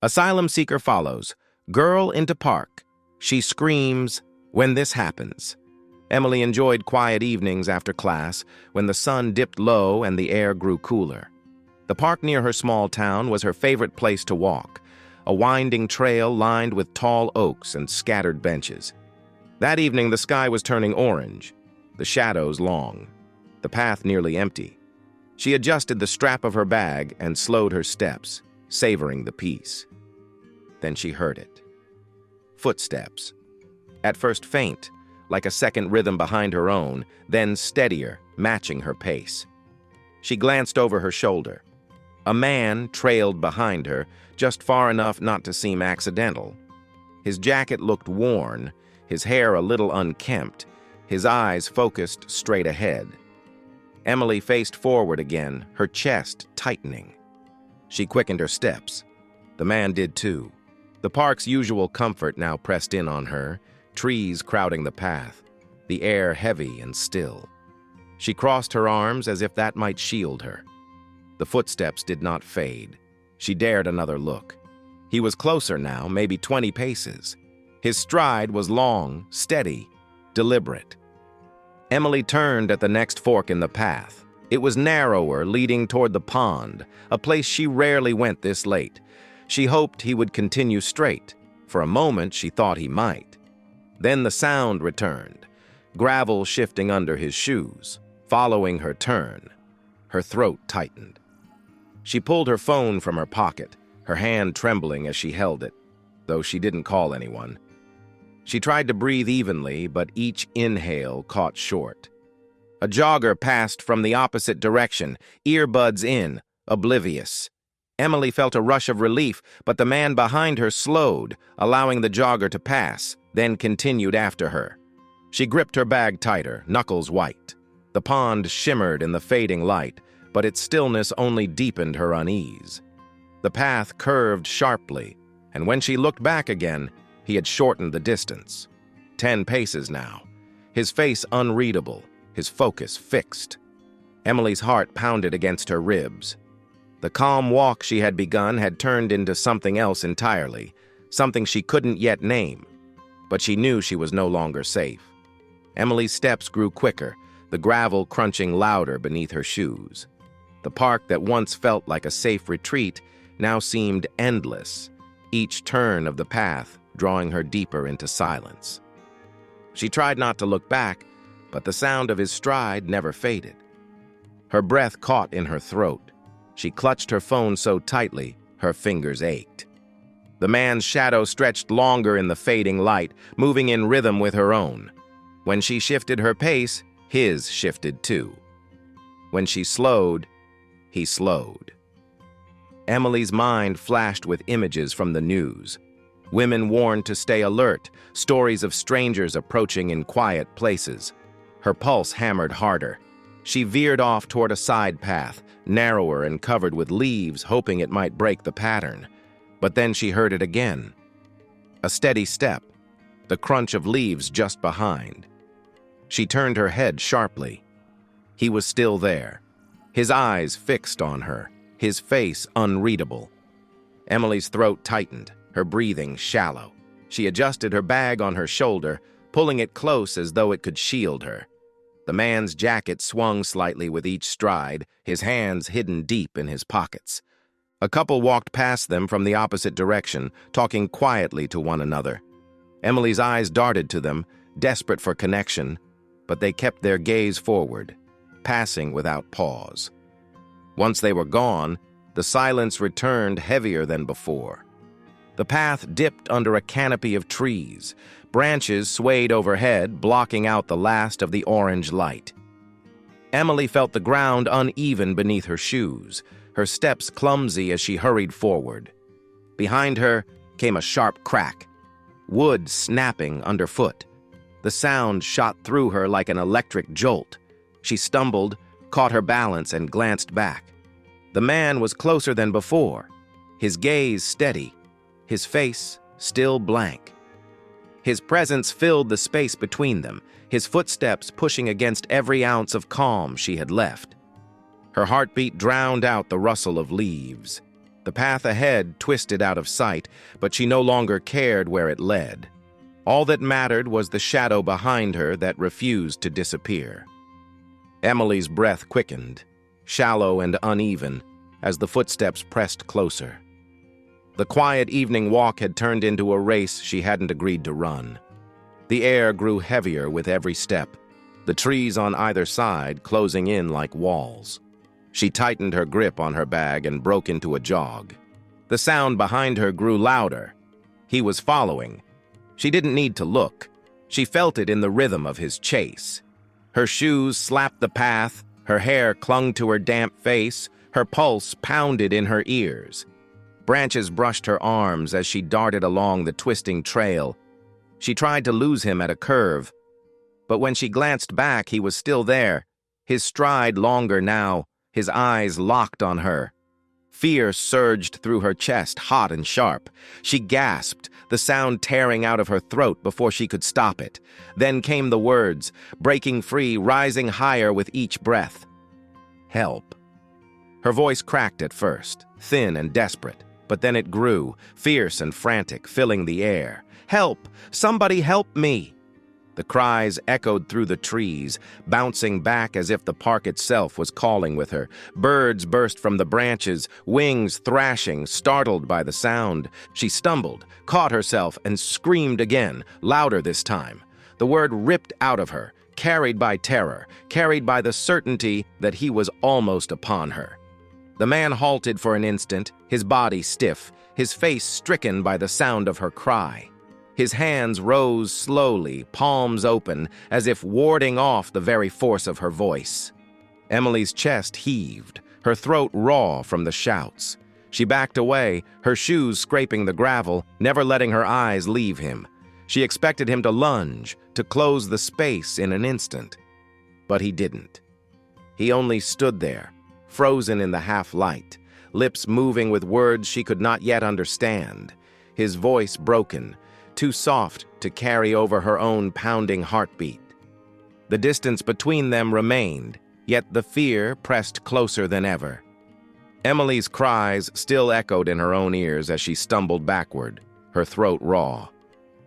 Asylum seeker follows. Girl into park. She screams when this happens. Emily enjoyed quiet evenings after class when the sun dipped low and the air grew cooler. The park near her small town was her favorite place to walk, a winding trail lined with tall oaks and scattered benches. That evening the sky was turning orange, the shadows long, the path nearly empty. She adjusted the strap of her bag and slowed her steps, savoring the peace. Then she heard it. Footsteps. At first faint, like a second rhythm behind her own, then steadier, matching her pace. She glanced over her shoulder. A man trailed behind her, just far enough not to seem accidental. His jacket looked worn, his hair a little unkempt, his eyes focused straight ahead. Emily faced forward again, her chest tightening. She quickened her steps. The man did too. The park's usual comfort now pressed in on her, trees crowding the path, the air heavy and still. She crossed her arms as if that might shield her. The footsteps did not fade. She dared another look. He was closer now, maybe 20 paces. His stride was long, steady, deliberate. Emily turned at the next fork in the path. It was narrower, leading toward the pond, a place she rarely went this late. She hoped he would continue straight. For a moment, she thought he might. Then the sound returned, gravel shifting under his shoes, following her turn. Her throat tightened. She pulled her phone from her pocket, her hand trembling as she held it, though she didn't call anyone. She tried to breathe evenly, but each inhale caught short. A jogger passed from the opposite direction, earbuds in, oblivious. Emily felt a rush of relief, but the man behind her slowed, allowing the jogger to pass, then continued after her. She gripped her bag tighter, knuckles white. The pond shimmered in the fading light, but its stillness only deepened her unease. The path curved sharply, and when she looked back again, he had shortened the distance. 10 paces now. His face unreadable, his focus fixed. Emily's heart pounded against her ribs. The calm walk she had begun had turned into something else entirely, something she couldn't yet name. But she knew she was no longer safe. Emily's steps grew quicker, the gravel crunching louder beneath her shoes. The park that once felt like a safe retreat now seemed endless, each turn of the path drawing her deeper into silence. She tried not to look back, but the sound of his stride never faded. Her breath caught in her throat. She clutched her phone so tightly, her fingers ached. The man's shadow stretched longer in the fading light, moving in rhythm with her own. When she shifted her pace, his shifted too. When she slowed, he slowed. Emily's mind flashed with images from the news. Women warned to stay alert, stories of strangers approaching in quiet places. Her pulse hammered harder. She veered off toward a side path, narrower and covered with leaves, hoping it might break the pattern. But then she heard it again. A steady step, the crunch of leaves just behind. She turned her head sharply. He was still there, his eyes fixed on her, his face unreadable. Emily's throat tightened, her breathing shallow. She adjusted her bag on her shoulder, pulling it close as though it could shield her. The man's jacket swung slightly with each stride, his hands hidden deep in his pockets. A couple walked past them from the opposite direction, talking quietly to one another. Emily's eyes darted to them, desperate for connection, but they kept their gaze forward, passing without pause. Once they were gone, the silence returned heavier than before. The path dipped under a canopy of trees. Branches swayed overhead, blocking out the last of the orange light. Emily felt the ground uneven beneath her shoes, her steps clumsy as she hurried forward. Behind her came a sharp crack, wood snapping underfoot. The sound shot through her like an electric jolt. She stumbled, caught her balance, and glanced back. The man was closer than before, his gaze steady, his face still blank. His presence filled the space between them, his footsteps pushing against every ounce of calm she had left. Her heartbeat drowned out the rustle of leaves. The path ahead twisted out of sight, but she no longer cared where it led. All that mattered was the shadow behind her that refused to disappear. Emily's breath quickened, shallow and uneven, as the footsteps pressed closer. The quiet evening walk had turned into a race she hadn't agreed to run. The air grew heavier with every step, the trees on either side closing in like walls. She tightened her grip on her bag and broke into a jog. The sound behind her grew louder. He was following. She didn't need to look. She felt it in the rhythm of his chase. Her shoes slapped the path, her hair clung to her damp face, her pulse pounded in her ears. Branches brushed her arms as she darted along the twisting trail. She tried to lose him at a curve, but when she glanced back, he was still there, his stride longer now, his eyes locked on her. Fear surged through her chest, hot and sharp. She gasped, the sound tearing out of her throat before she could stop it. Then came the words, breaking free, rising higher with each breath. Help. Her voice cracked at first, thin and desperate, but then it grew, fierce and frantic, filling the air. Help! Somebody help me! The cries echoed through the trees, bouncing back as if the park itself was calling with her. Birds burst from the branches, wings thrashing, startled by the sound. She stumbled, caught herself, and screamed again, louder this time. The word ripped out of her, carried by terror, carried by the certainty that he was almost upon her. The man halted for an instant, his body stiff, his face stricken by the sound of her cry. His hands rose slowly, palms open, as if warding off the very force of her voice. Emily's chest heaved, her throat raw from the shouts. She backed away, her shoes scraping the gravel, never letting her eyes leave him. She expected him to lunge, to close the space in an instant. But he didn't. He only stood there, frozen in the half-light, lips moving with words she could not yet understand, his voice broken, too soft to carry over her own pounding heartbeat. The distance between them remained, yet the fear pressed closer than ever. Emily's cries still echoed in her own ears as she stumbled backward, her throat raw.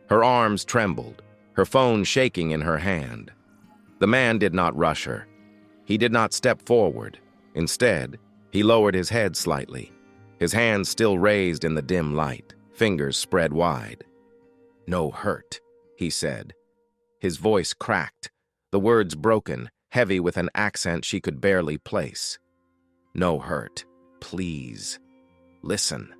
Her arms trembled, her phone shaking in her hand. The man did not rush her. He did not step forward. Instead, he lowered his head slightly, his hands still raised in the dim light, fingers spread wide. "No hurt," he said. His voice cracked, the words broken, heavy with an accent she could barely place. "No hurt. Please. Listen."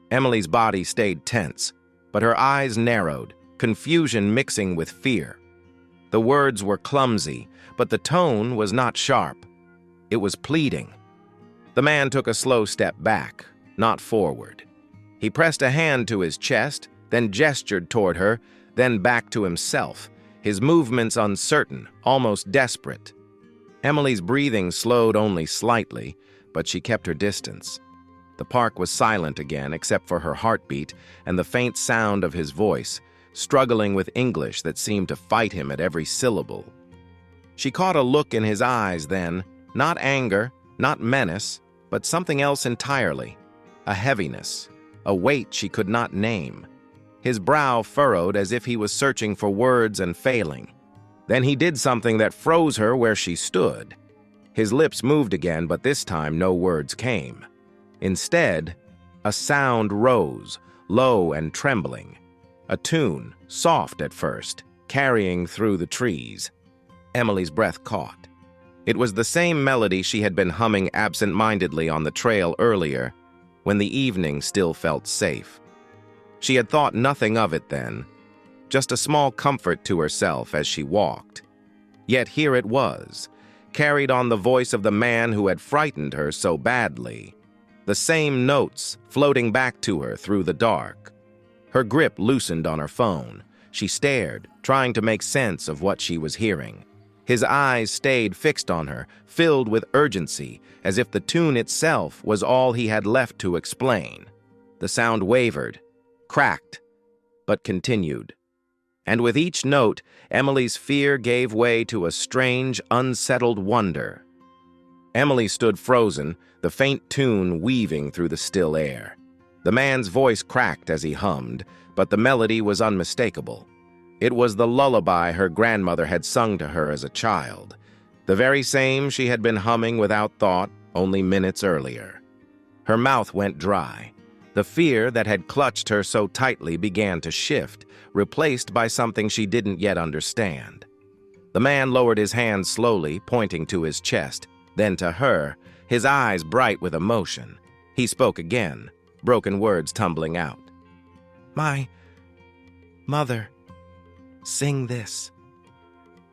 Emily's body stayed tense, but her eyes narrowed, confusion mixing with fear. The words were clumsy, but the tone was not sharp. It was pleading. The man took a slow step back, not forward. He pressed a hand to his chest, then gestured toward her, then back to himself, his movements uncertain, almost desperate. Emily's breathing slowed only slightly, but she kept her distance. The park was silent again except for her heartbeat and the faint sound of his voice, struggling with English that seemed to fight him at every syllable. She caught a look in his eyes then, not anger, not menace, but something else entirely, a heaviness, a weight she could not name. His brow furrowed as if he was searching for words and failing. Then he did something that froze her where she stood. His lips moved again, but this time no words came. Instead, a sound rose, low and trembling. A tune, soft at first, carrying through the trees. Emily's breath caught. It was the same melody she had been humming absent-mindedly on the trail earlier, when the evening still felt safe. She had thought nothing of it then, just a small comfort to herself as she walked. Yet here it was, carried on the voice of the man who had frightened her so badly. The same notes floating back to her through the dark. Her grip loosened on her phone. She stared, trying to make sense of what she was hearing. His eyes stayed fixed on her, filled with urgency, as if the tune itself was all he had left to explain. The sound wavered, cracked, but continued. And with each note, Emily's fear gave way to a strange, unsettled wonder. Emily stood frozen, the faint tune weaving through the still air. The man's voice cracked as he hummed, but the melody was unmistakable. It was the lullaby her grandmother had sung to her as a child, the very same she had been humming without thought only minutes earlier. Her mouth went dry. The fear that had clutched her so tightly began to shift, replaced by something she didn't yet understand. The man lowered his hand slowly, pointing to his chest, then to her, his eyes bright with emotion. He spoke again, broken words tumbling out. "My mother, sing this."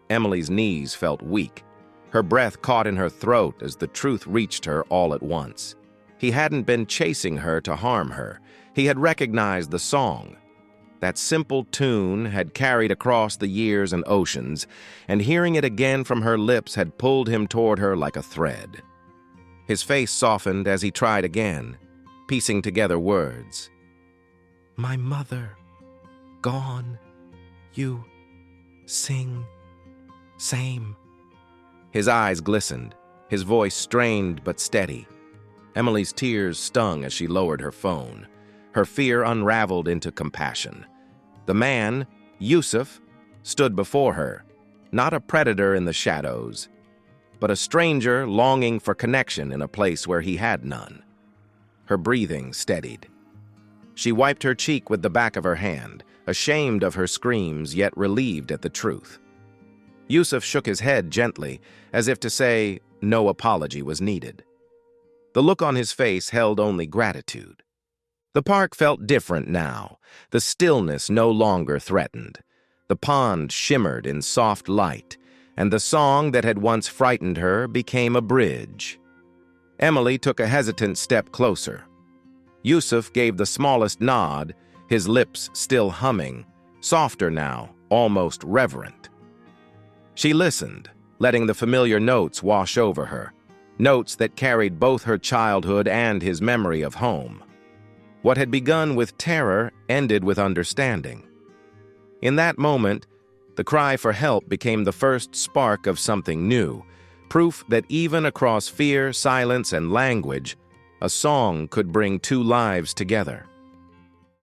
Emily's knees felt weak. Her breath caught in her throat as the truth reached her all at once. He hadn't been chasing her to harm her. He had recognized the song. That simple tune had carried across the years and oceans, and hearing it again from her lips had pulled him toward her like a thread. His face softened as he tried again, piecing together words. "My mother, gone, you sing, same." His eyes glistened, his voice strained but steady. Emily's tears stung as she lowered her phone. Her fear unraveled into compassion. The man, Yusuf, stood before her, not a predator in the shadows, but a stranger longing for connection in a place where he had none. Her breathing steadied. She wiped her cheek with the back of her hand, ashamed of her screams yet relieved at the truth. Yusuf shook his head gently, as if to say no apology was needed. The look on his face held only gratitude. The park felt different now. The stillness no longer threatened. The pond shimmered in soft light, and the song that had once frightened her became a bridge. Emily took a hesitant step closer. Yusuf gave the smallest nod, his lips still humming, softer now, almost reverent. She listened, letting the familiar notes wash over her, notes that carried both her childhood and his memory of home. What had begun with terror ended with understanding. In that moment, the cry for help became the first spark of something new, proof that even across fear, silence, and language, a song could bring two lives together.